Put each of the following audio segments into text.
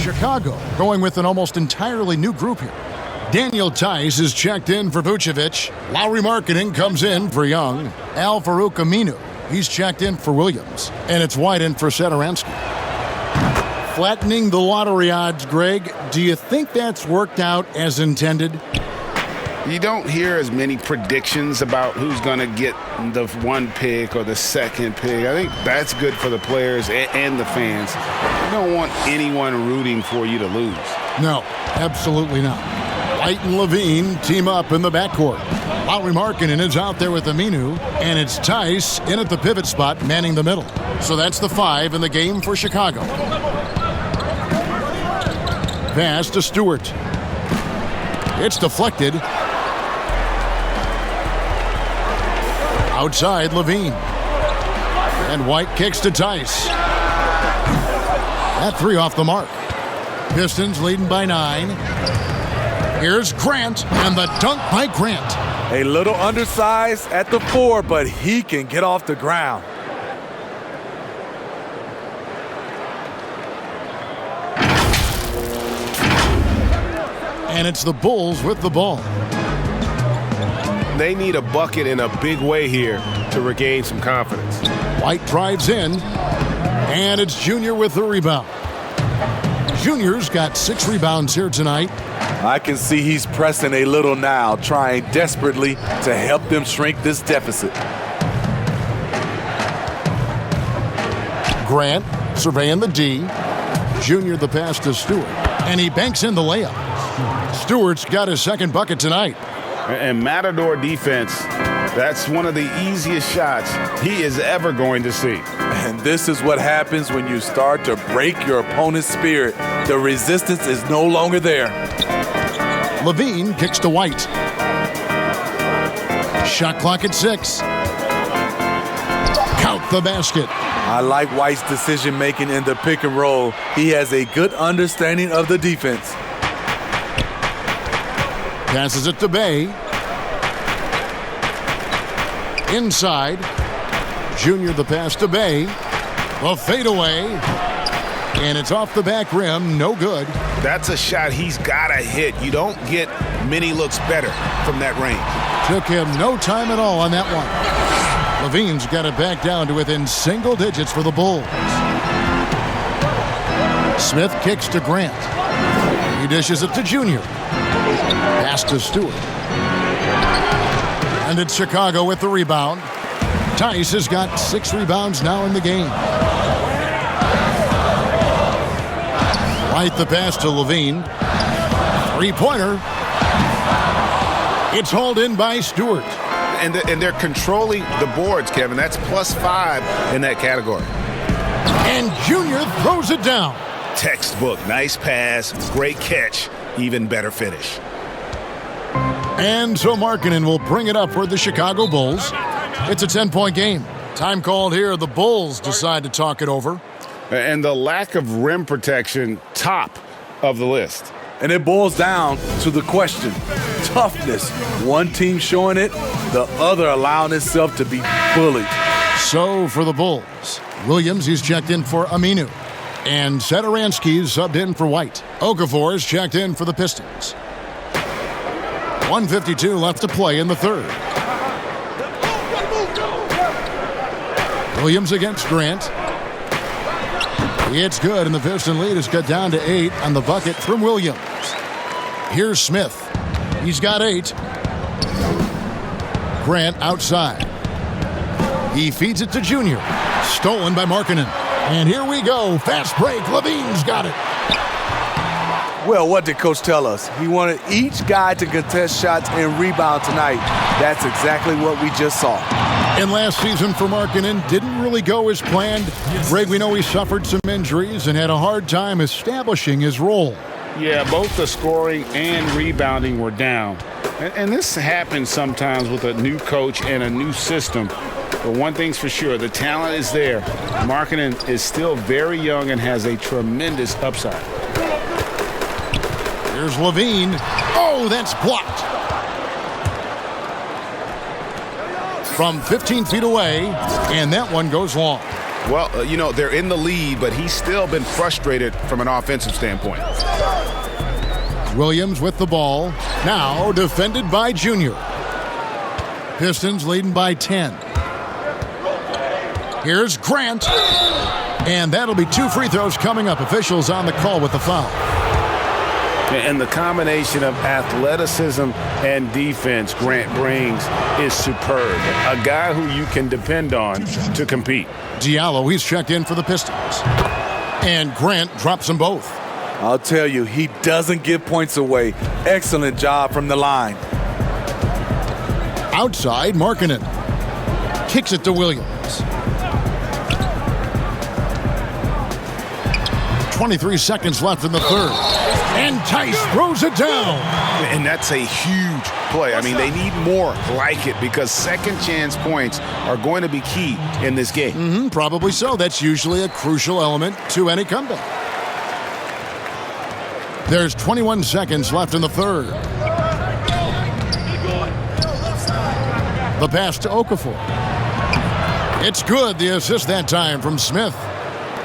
Chicago going with an almost entirely new group here. Daniel Tice is checked in for Vucevic. Lauri Markkanen comes in for Young. Al-Farouq Aminu, he's checked in for Williams. And it's White in for Satoransky. Flattening the lottery odds, Greg. Do you think that's worked out as intended? You don't hear as many predictions about who's going to get the one pick or the second pick. I think that's good for the players and the fans. You don't want anyone rooting for you to lose. No, absolutely not. White and Levine team up in the backcourt. Lauri Markkanen is out there with Aminu, and it's Tice in at the pivot spot, manning the middle. So that's the 5 in the game for Chicago. Pass to Stewart. It's deflected. Outside, Levine. And White kicks to Tice. That 3 off the mark. Pistons leading by 9. Here's Grant, and the dunk by Grant. A little undersized at the 4, but he can get off the ground. And it's the Bulls with the ball. They need a bucket in a big way here to regain some confidence. White drives in, and it's Junior with the rebound. Junior's got 6 rebounds here tonight. I can see he's pressing a little now, trying desperately to help them shrink this deficit. Grant surveying the D. Junior the pass to Stewart, and he banks in the layup. Stewart's got his second bucket tonight. And Matador defense, that's one of the easiest shots he is ever going to see. And this is what happens when you start to break your opponent's spirit. The resistance is no longer there. Levine kicks to White. Shot clock at 6. Count the basket. I like White's decision-making in the pick and roll. He has a good understanding of the defense. Passes it to Bay. Inside. Junior the pass to Bay. A fadeaway. And it's off the back rim. No good. That's a shot he's got to hit. You don't get many looks better from that range. Took him no time at all on that one. Levine's got it back down to within single digits for the Bulls. Smith kicks to Grant. He dishes it to Junior. Pass to Stewart. And it's Chicago with the rebound. Tice has got 6 rebounds now in the game. White the pass to Levine. 3-pointer. It's hauled in by Stewart. And they're controlling the boards, Kevin. That's +5 in that category. And Junior throws it down. Textbook. Nice pass. Great catch. Even better finish. And so Markkanen will bring it up for the Chicago Bulls. It's a 10-point game. Time called here. The Bulls decide to talk it over. And the lack of rim protection, top of the list. And it boils down to the question. Toughness. One team showing it, the other allowing itself to be bullied. So for the Bulls, Williams, he's checked in for Aminu. And Satoransky's subbed in for White. Okafor's checked in for the Pistons. 1:52 left to play in the third. Williams against Grant. It's good, and the Piston lead is cut down to 8 on the bucket from Williams. Here's Smith. He's got 8. Grant outside. He feeds it to Junior. Stolen by Markkanen. And here we go. Fast break. Levine's got it. Well, what did Coach tell us? He wanted each guy to contest shots and rebound tonight. That's exactly what we just saw. And last season for Markkanen didn't really go as planned. Greg, we know he suffered some injuries and had a hard time establishing his role. Yeah, both the scoring and rebounding were down. And this happens sometimes with a new coach and a new system. But one thing's for sure, the talent is there. Markkanen is still very young and has a tremendous upside. Here's Levine. Oh, that's blocked. From 15 feet away, and that one goes long. Well, you know, they're in the lead, but he's still been frustrated from an offensive standpoint. Williams with the ball. Now defended by Junior. Pistons leading by 10. Here's Grant. And that'll be 2 free throws coming up. Officials on the call with the foul. And the combination of athleticism and defense Grant brings is superb. A guy who you can depend on to compete. Diallo, he's checked in for the Pistons. And Grant drops them both. I'll tell you, he doesn't give points away. Excellent job from the line. Outside, Markkanen kicks it to Williams. 23 seconds left in the third. And Tice throws it down. And that's a huge play. I mean, they need more like it because second chance points are going to be key in this game. Probably so. That's usually a crucial element to any comeback. There's 21 seconds left in the third. The pass to Okafor. It's good. The assist that time from Smith.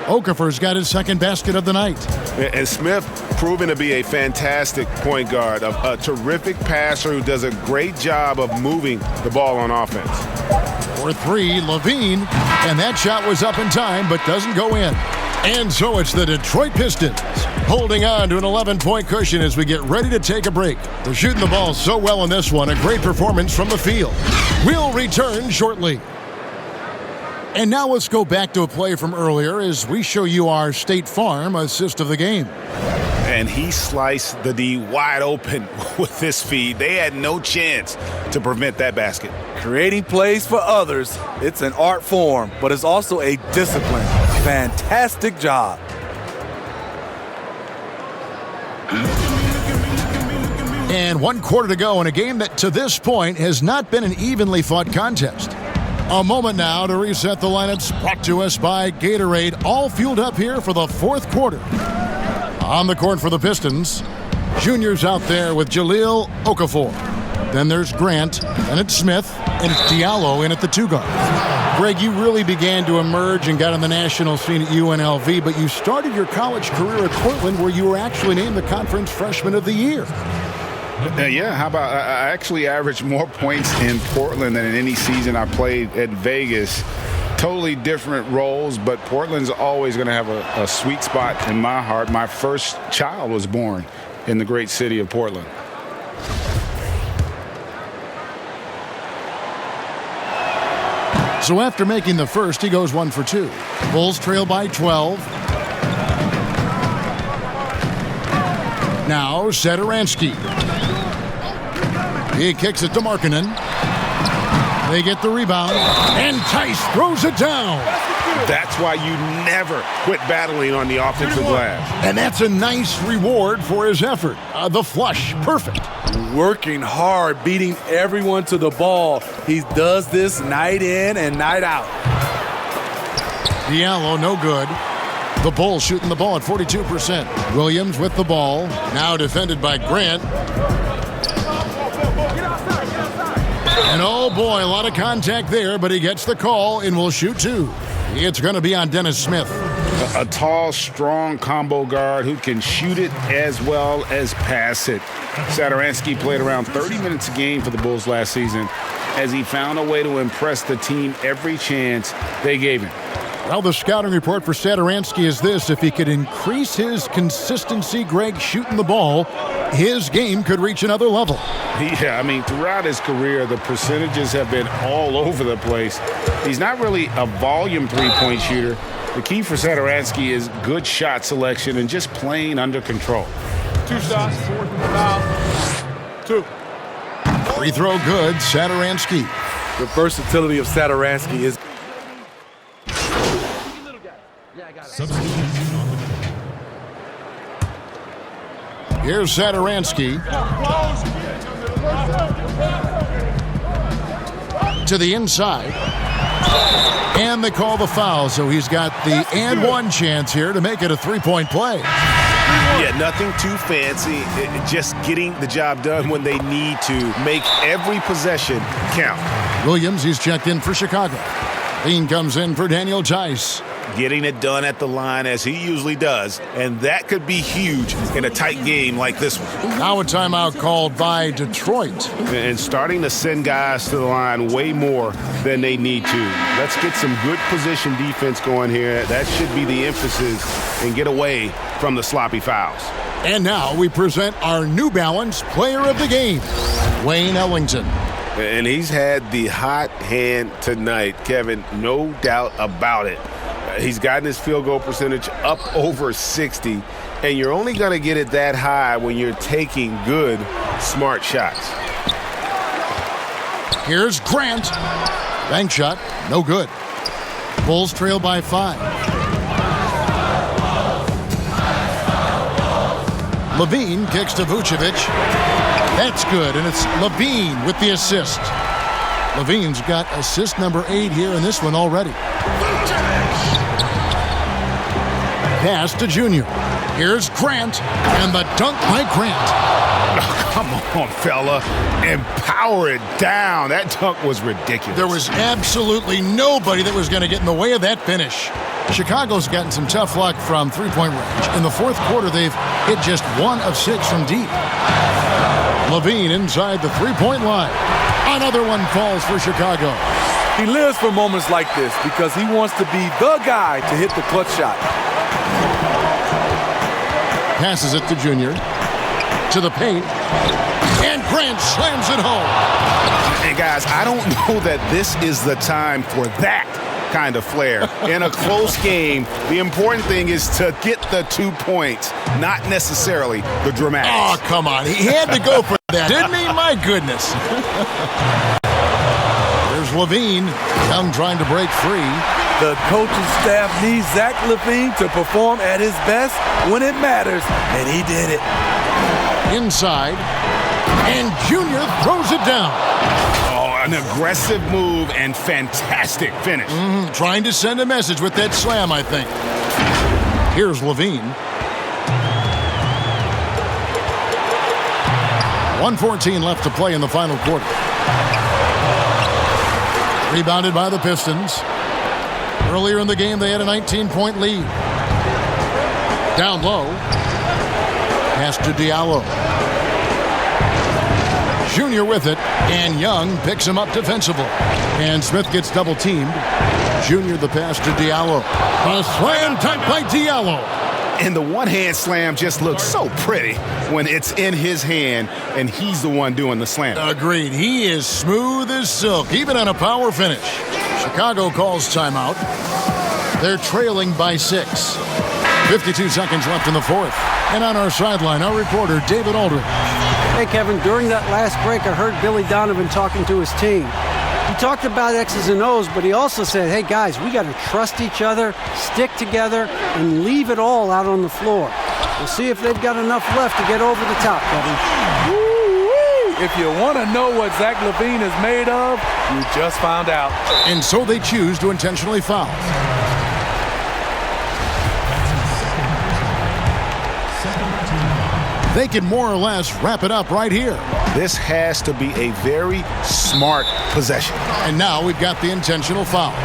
Okafor's got his second basket of the night. And Smith proven to be a fantastic point guard, a terrific passer who does a great job of moving the ball on offense. For 3, Levine, and that shot was up in time but doesn't go in. And so it's the Detroit Pistons holding on to an 11-point cushion as we get ready to take a break. They're shooting the ball so well in this one, a great performance from the field. We'll return shortly. And now let's go back to a play from earlier as we show you our State Farm assist of the game. And he sliced the D wide open with his feed. They had no chance to prevent that basket. Creating plays for others, it's an art form, but it's also a discipline. Fantastic job. And 1 quarter to go in a game that to this point has not been an evenly fought contest. A moment now to reset the lineups, brought to us by Gatorade, all fueled up here for the 4th quarter. On the court for the Pistons, Junior's out there with Jahlil Okafor. Then there's Grant, and it's Smith, and it's Diallo in at the 2 guard. Greg, you really began to emerge and got on the national scene at UNLV, but you started your college career at Portland where you were actually named the Conference Freshman of the Year. Yeah, how about I actually averaged more points in Portland than in any season I played at Vegas. Totally different roles, but Portland's always going to have a sweet spot in my heart. My first child was born in the great city of Portland. So after making the first, he goes 1 for 2. Bulls trail by 12. Now Satoransky. He kicks it to Markkanen. They get the rebound, and Tice throws it down. That's why you never quit battling on the offensive glass. And that's a nice reward for his effort. The flush, perfect. Working hard, beating everyone to the ball. He does this night in and night out. Diallo, no good. The Bulls shooting the ball at 42%. Williams with the ball, now defended by Grant. And oh boy, a lot of contact there, but he gets the call and will shoot 2. It's going to be on Dennis Smith. A tall, strong combo guard who can shoot it as well as pass it. Satoransky played around 30 minutes a game for the Bulls last season as he found a way to impress the team every chance they gave him. Well, the scouting report for Satoransky is this. If he could increase his consistency, Greg, shooting the ball, his game could reach another level. Yeah, I mean, throughout his career, the percentages have been all over the place. He's not really a volume three-point shooter. The key for Satoransky is good shot selection and just playing under control. 2 shots, 4th and foul. 2. Free throw good, Satoransky. The versatility of Satoransky is Here's Satoransky. To the inside. And they call the foul, so he's got the and 1 chance here to make it a 3-point play. Yeah, nothing too fancy. Just getting the job done when they need to. Make every possession count. Williams, he's checked in for Chicago. Dean comes in for Daniel Tice. getting it done at the line as he usually does, and that could be huge in a tight game like this one. Now a timeout called by Detroit. And starting to send guys to the line way more than they need to. Let's get some good position defense going here. That should be the emphasis, and get away from the sloppy fouls. And now we present our New Balance Player of the Game, Wayne Ellington. And he's had the hot hand tonight, Kevin, no doubt about it. He's gotten his field goal percentage up over 60, and you're only going to get it that high when you're taking good, smart shots. Here's Grant. Bank shot, no good. Bulls trail by 5. Levine kicks to Vucevic. That's good, and it's Levine with the assist. Levine's got assist number 8 here in this one already. Pass to Junior. Here's Grant, and the dunk by Grant. Oh, come on, fella. And power it down. That dunk was ridiculous. There was absolutely nobody that was going to get in the way of that finish. Chicago's gotten some tough luck from three-point range. In the fourth quarter, they've hit just 1 of 6 from deep. Levine inside the three-point line. Another one falls for Chicago. He lives for moments like this because he wants to be the guy to hit the clutch shot. Passes it to Junior. To the paint. And Grant slams it home. And guys, I don't know that this is the time for that kind of flair. In a close game, the important thing is to get the 2 points, not necessarily the dramatics. Oh, come on. He had to go for that, didn't he? My goodness. There's Levine. Young trying to break free. The coaching staff needs Zach LaVine to perform at his best when it matters, and he did it. Inside. And Junior throws it down. An aggressive move and fantastic finish. Trying to send a message with that slam, I think. Here's Levine. 1:14 left to play in the final quarter. Rebounded by the Pistons. Earlier in the game, they had a 19-point lead. Down low. Pass to Diallo. Junior with it, and Young picks him up defensively. And Smith gets double-teamed. Junior the pass to Diallo. A slam tight by Diallo. And the one-hand slam just looks so pretty when it's in his hand and he's the one doing the slam. Agreed. He is smooth as silk, even on a power finish. Chicago calls timeout. They're trailing by 6. 52 seconds left in the fourth. And on our sideline, our reporter, David Aldridge. Hey, Kevin, during that last break, I heard Billy Donovan talking to his team. He talked about X's and O's, but he also said, hey, guys, we got to trust each other, stick together, and leave it all out on the floor. We'll see if they've got enough left to get over the top, Kevin. Woo-wee! If you want to know what Zach LaVine is made of, you just found out. And so they choose to intentionally foul. They can more or less wrap it up right here. This has to be a very smart possession. And now we've got the intentional foul.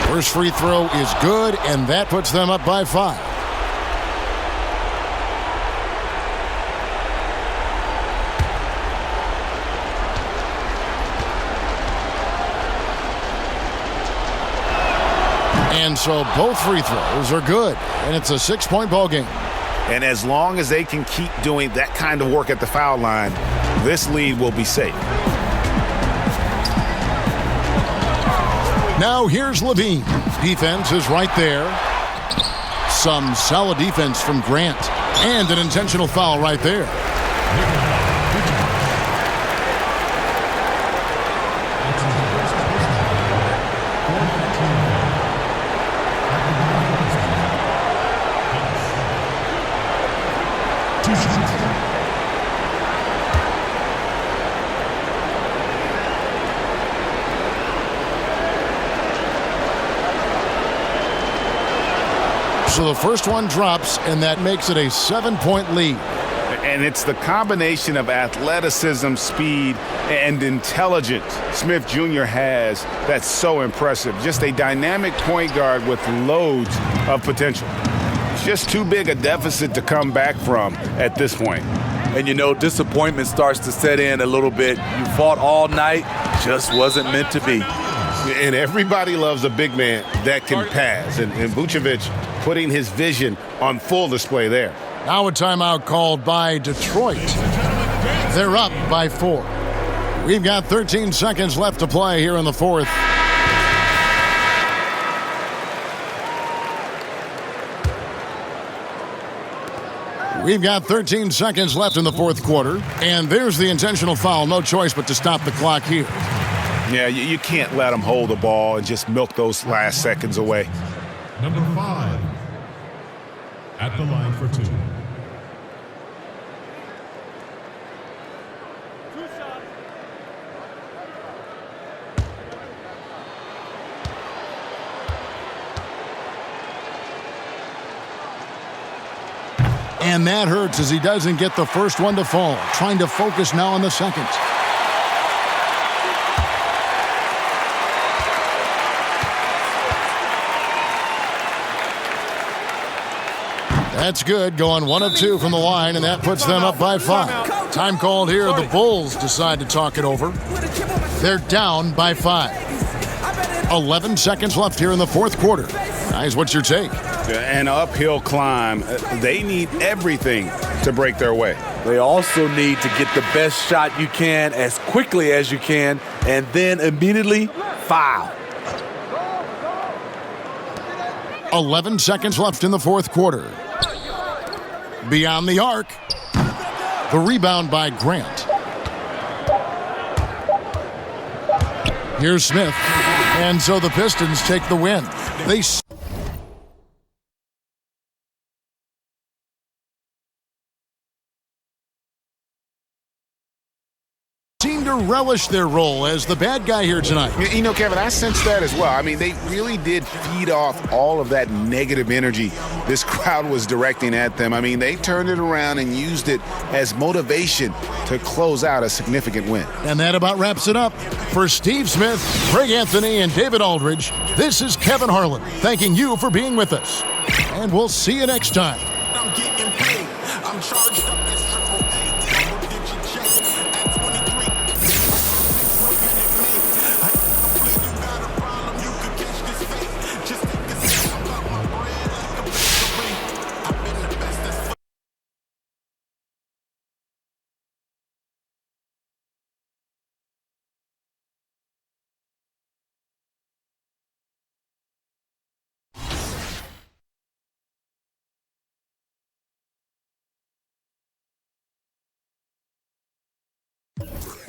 First free throw is good, and that puts them up by 5. And so both free throws are good, and it's a 6-point ball game. And as long as they can keep doing that kind of work at the foul line, this lead will be safe. Now here's Levine. Defense is right there. Some solid defense from Grant. And an intentional foul right there. So the first one drops, and that makes it a 7-point lead. And it's the combination of athleticism, speed, and intelligence Smith Jr. has that's so impressive. Just a dynamic point guard with loads of potential. It's just too big a deficit to come back from at this point. And, you know, disappointment starts to set in a little bit. You fought all night, just wasn't meant to be. And everybody loves a big man that can pass. And Vucevic putting his vision on full display there. Now a timeout called by Detroit. They're up by 4. We've got 13 seconds left to play here in the fourth. We've got 13 seconds left in the fourth quarter. And there's the intentional foul. No choice but to stop the clock here. Yeah, you can't let them hold the ball and just milk those last seconds away. Number 5 at the line for 2. And that hurts as he doesn't get the first one to fall. Trying to focus now on the second. That's good, going 1 of 2 from the line, and that puts them up by 5. Time called here. The Bulls decide to talk it over. They're down by 5. 11 seconds left here in the fourth quarter. Guys, what's your take? An uphill climb. They need everything to break their way. They also need to get the best shot you can as quickly as you can, and then immediately foul. 11 seconds left in the fourth quarter. Beyond the arc. The rebound by Grant. Here's Smith. And so the Pistons take the win. They seem to relish their role as the bad guy here tonight. You know, Kevin, I sense that as well. I mean, they really did feed off all of that negative energy this crowd was directing at them. I mean, they turned it around and used it as motivation to close out a significant win. And that about wraps it up. For Steve Smith, Craig Anthony, and David Aldridge, this is Kevin Harlan thanking you for being with us. And we'll see you next time. I'm getting paid. I'm charged up as triple A. Double-digit check at 23. Wait a minute, mate. I believe you got a problem. You could catch this fate. Just take a sip about my bread like a bakery. I've been the best that's All